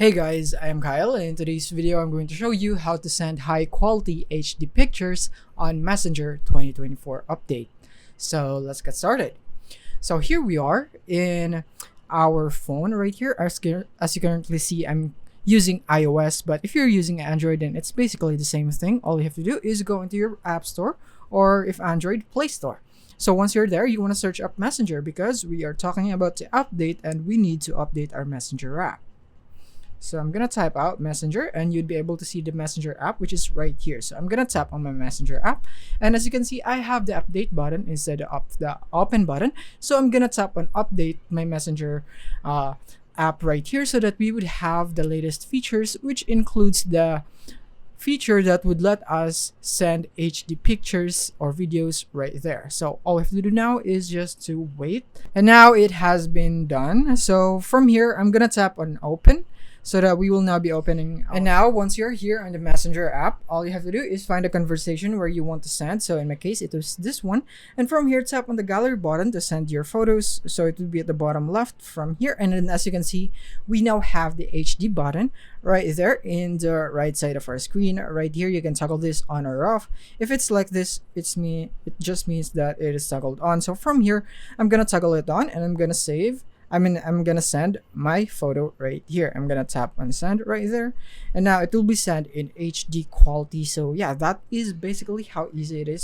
Hey guys, I am Kyle, and in today's video I'm going to show you how to send high quality HD pictures on Messenger 2024 update. So let's get started. So here we are in our phone right here. As you currently see, I'm using iOS, but if you're using Android, then it's basically the same thing. All you have to do is go into your App Store, or if Android, Play Store. So once you're there, you want to search up Messenger because we are talking about the update and we need to update our Messenger app. So I'm gonna type out Messenger, and you'd be able to see the Messenger app, which is right here. So I'm gonna tap on my Messenger app, and as you can see, I have the update button instead of the open button. So I'm gonna tap on update my Messenger app right here, so that we would have the latest features, which includes the feature that would let us send HD pictures or videos right there. So all we have to do now is just to wait, and now it has been done. So from here, I'm gonna tap on open, so that we will now be opening. And now once you're here on the Messenger app, all you have to do is find a conversation where you want to send. So in my case, it was this one. And from here, tap on the gallery button to send your photos. So it will be at the bottom left from here. And then as you can see, we now have the HD button right there in the right side of our screen. Right here, you can toggle this on or off. If it's like this, it just means that it is toggled on. So from here, I'm gonna toggle it on, and I'm gonna send my photo right here. I'm gonna tap on send right there, and now it will be sent in HD quality. So yeah, that is basically how easy it is